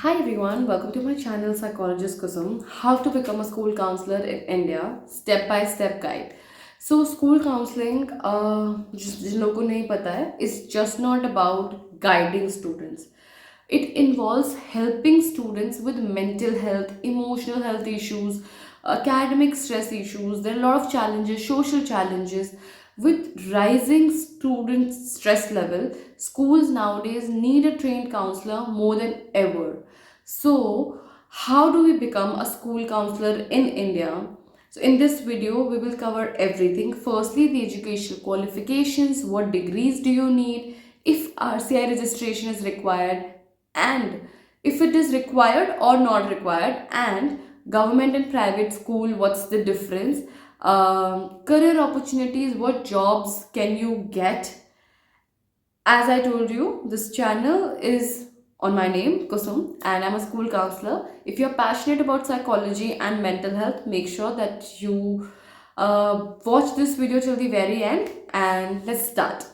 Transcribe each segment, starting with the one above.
Hi everyone, welcome to my channel Psychologist Kusum. How to become a school counselor in India, step by step guide. So school counseling, जिन लोगों को नहीं पता है, is just not about guiding students. It involves helping students with mental health, emotional health issues, academic stress issues. There are a lot of challenges, social challenges. With rising student stress level, schools nowadays need a trained counselor more than ever. So, how do we become a school counselor in India? So, in this video, we will cover everything. Firstly, the educational qualifications, what degrees do you need, if RCI registration is required, and if it is required or not required, and government and private school, what's the difference? Career opportunities, what jobs can you get? As I told you, this channel is on my name, Kusum, and I'm a school counselor. If you're passionate about psychology and mental health, make sure that you watch this video till the very end. And let's start.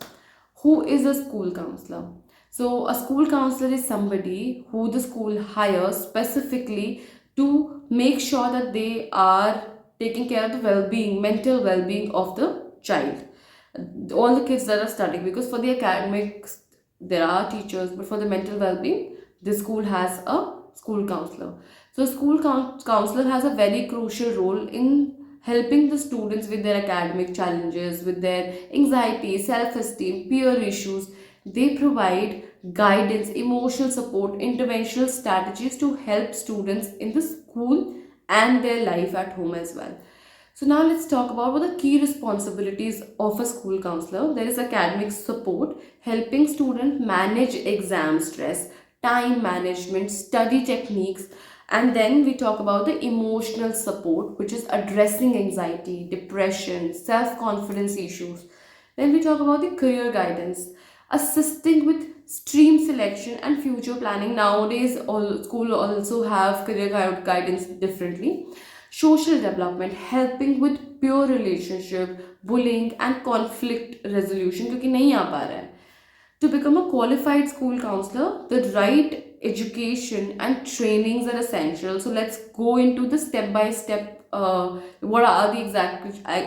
Who is a school counselor? So, a school counselor is somebody who the school hires specifically to make sure that they are taking care of the well-being, mental well-being of the child, all the kids that are studying, because for the academics there are teachers, but for the mental well-being the school has a school counselor. So school counselor has a very crucial role in helping the students with their academic challenges, with their anxiety, self-esteem, peer issues. They provide guidance, emotional support, interventional strategies to help students in the school and their life at home as well. So now let's talk about what the key responsibilities of a school counselor. There is academic support, helping students manage exam stress, time management, study techniques, and then we talk about the emotional support, which is addressing anxiety, depression, self-confidence issues. Then we talk about the career guidance, assisting with stream selection and future planning. Nowadays, all school also have career guidance differently. Social development, helping with peer relationship, bullying and conflict resolution क्योंकि नहीं आ पा रहा है. To become a qualified school counselor, the right education and trainings are essential. So let's go into the step by step. What are the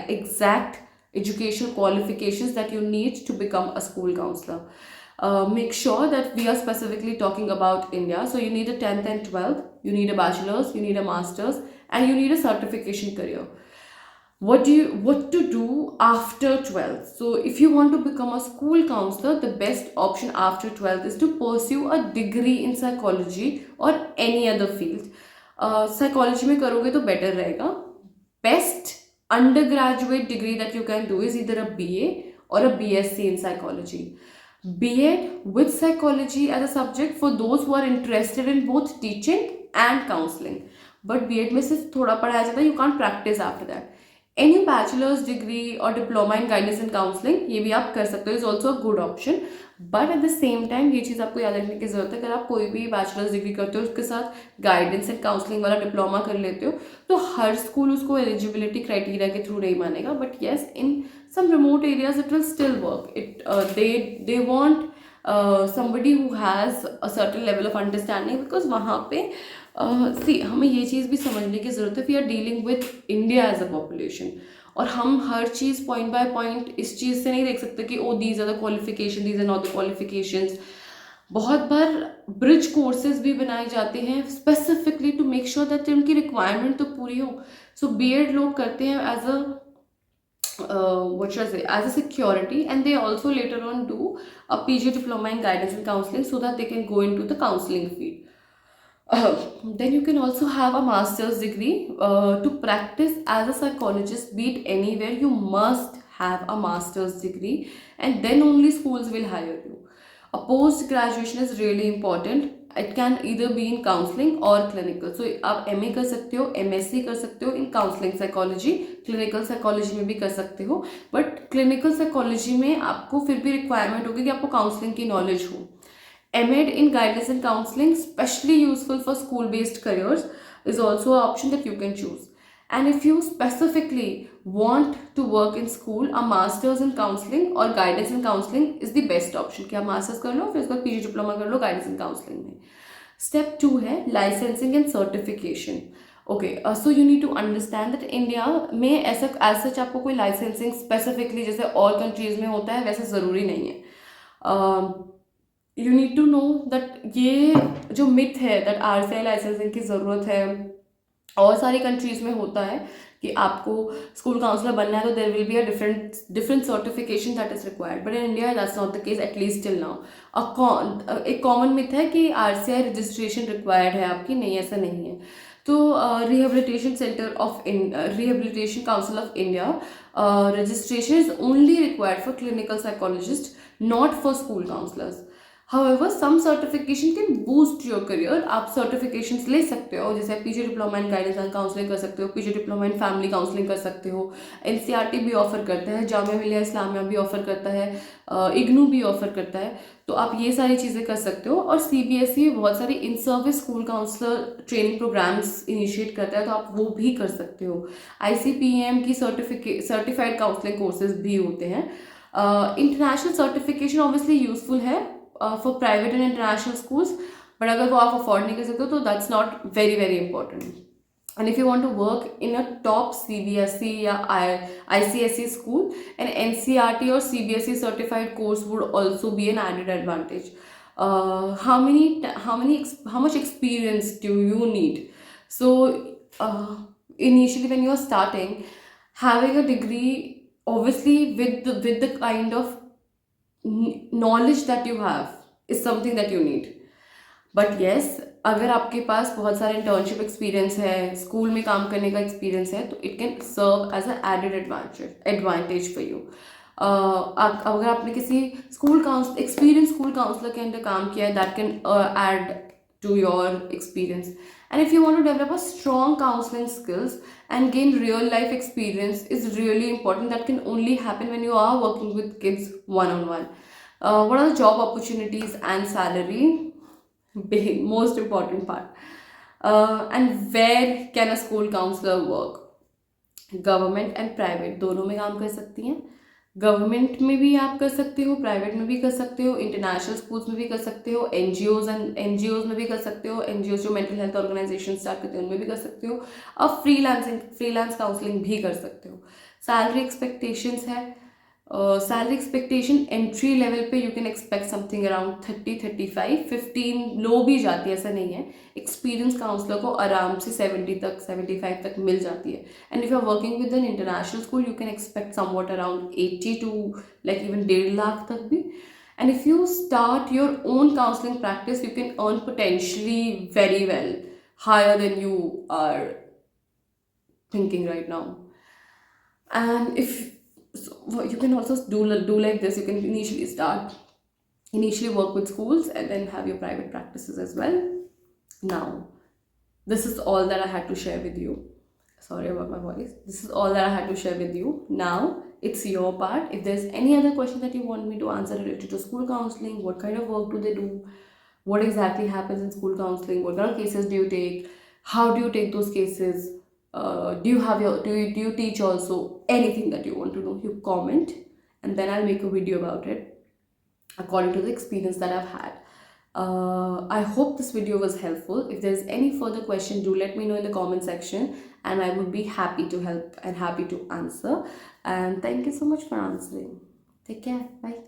exact educational qualifications that you need to become a school counselor? Make sure that we are specifically talking about India. So you need a 10th and 12th, you need a bachelor's, you need a master's, and you need a certification career. What to do after 12th? So if you want to become a school counselor, the best option after 12th is to pursue a degree in psychology or any other field. Psychology में करोगे तो better रहेगा. Best undergraduate degree that you can do is either a BA or a BSc in psychology. B.Ed with psychology as a subject for those who are interested in both teaching and counseling. But B.Ed में सिर्फ थोड़ा पढ़ाया जाता है, you can't practice after that. Any bachelor's degree or diploma in guidance and counseling, ये भी आप कर सकते हो, is also a good option. But at the same time ये चीज़ आपको याद रखने की जरूरत है, अगर आप कोई भी बैचलर्स डिग्री करते हो उसके साथ गाइडेंस एंड काउंसलिंग वाला डिप्लोमा कर लेते हो, तो हर स्कूल उसको एलिजिबिलिटी क्राइटेरिया के थ्रू नहीं मानेगा. But yes, in some remote areas it will still work. They want somebody who has a certain level of understanding, because वहाँ पे सी हमें ये चीज़ भी समझने की ज़रूरत है, we are dealing with India as a population, और हम हर चीज़ पॉइंट बाय पॉइंट इस चीज़ से नहीं देख सकते कि oh these are the qualification, these are not the qualifications. बहुत बार ब्रिज कोर्सेज भी बनाए जाते हैं specifically to make sure that उनकी रिक्वायरमेंट तो पूरी हो. सो बीएड लोग करते हैं as a what should I say, as a security, and they also later on do a PG diploma in guidance and counseling so that they can go into the counseling field. Then you can also have a master's degree. To practice as a psychologist, be it anywhere, you must have a master's degree, and then only schools will hire you. A post graduation is really important. It can either be in counseling or clinical. So आप MA कर सकते हो, MSc कर सकते हो in counseling psychology, clinical psychology में भी कर सकते हो. बट clinical psychology में आपको फिर भी requirement होगी कि आपको counseling की knowledge हो. MEd in guidance and counseling, specially useful for school-based careers, is also an option that you can choose. And if you specifically want to work in school, a master's in counseling or guidance and counseling is the best option कि आप masters कर लो फिर उसके बाद PG diploma कर लो guidance and counselling में. Step 2 है licensing and certification. Okay, so you need to understand that India में ऐसा एज सच आपको कोई लाइसेंसिंग स्पेसिफिकली जैसे और कंट्रीज में होता है वैसा ज़रूरी नहीं है. You need to know that ये जो मिथ है दैट RCI लाइसेंसिंग की ज़रूरत है और सारी कंट्रीज में होता है कि आपको स्कूल काउंसलर बनना है तो there will be a different certification that is required, but in India that's not the case at least till now. एक कॉमन मिथ है कि RCI रजिस्ट्रेशन रिक्वायर्ड है आपकी. नहीं, ऐसा नहीं है. तो rehabilitation centre of rehabilitation council of India registration is only required for clinical psychologists, not for school counselors. However, some certification can boost your career. आप certifications ले सकते हो, जैसे PG diploma in guidance and counselling कर सकते हो, PG diploma in family counselling कर सकते हो, NCERT भी ऑफर करता है, जामिया मिलिया इस्लामिया भी ऑफर करता है, इग्नू भी ऑफर करता है. तो आप ये सारी चीज़ें कर सकते हो. और CBSE में बहुत सारी in service school counsellor training programmes initiate करता है, तो आप वो भी कर सकते हो. ICPM की सर्टिफाइड काउंसलिंग कोर्सेज भी होते हैं. इंटरनेशनल सर्टिफिकेशन ऑब्वियसली यूजफुल है for private and international schools, but अगर वो आप अफोर्ड नहीं कर सकते हो तो that's not very very important. And if you want to work in a top CBSE या ICSE school, an NCERT or CBSE certified course would also be an added advantage. How much experience do you need? So initially when you are starting, having a degree obviously with the kind of knowledge that you have is something that you need. But yes, अगर आपके पास बहुत सारे internship experience है, school में काम करने का experience है, तो it can serve as a added advantage for you. अगर आपने किसी एक्सपीरियंस स्कूल काउंसलर के अंदर काम किया है, that can add to your experience. And if you want to develop a strong counseling skills and gain real life experience is really important. That can only happen when you are working with kids one on one. What are the job opportunities and salary? Big, most important part. And where can a school counselor work? Government and private दोनों में काम कर सकती हैं. Government में भी आप कर सकते हो, प्राइवेट में भी कर सकते हो, इंटरनेशनल स्कूल्स में भी कर सकते हो, NGOs में भी कर सकते हो, NGOs जो मेंटल हेल्थ ऑर्गेनाइजेशन स्टार्ट करते हैं उनमें भी कर सकते हो. अब फ्रीलांस काउंसलिंग भी कर सकते हो. सैलरी एक्सपेक्टेशंस है. सैलरी एक्सपेक्टेशन एंट्री लेवल पे you can expect something around 30-35, 15 लो भी जाती है, ऐसा नहीं है. एक्सपीरियंस काउंसलर को आराम से 70 तक 75 तक मिल जाती है. And if you are working with an international school you can expect somewhat around 80 to like even 1.5 lakh तक भी. And if you start your own counseling practice, you can earn potentially very well, higher than you are thinking right now. And if so, you can also do like this. You can initially work with schools and then have your private practices as well. Now, this is all that I had to share with you. Sorry about my voice. This is all that I had to share with you. Now, it's your part. If there's any other question that you want me to answer related to school counseling, what kind of work do they do? What exactly happens in school counseling? What kind of cases do you take? How do you take those cases? Do you teach also? Anything that you want to know, you comment and then I'll make a video about it according to the experience that I've had. I hope this video was helpful. If there's any further question, do let me know in the comment section and I would be happy to help and happy to answer. And thank you so much for answering. Take care. Bye.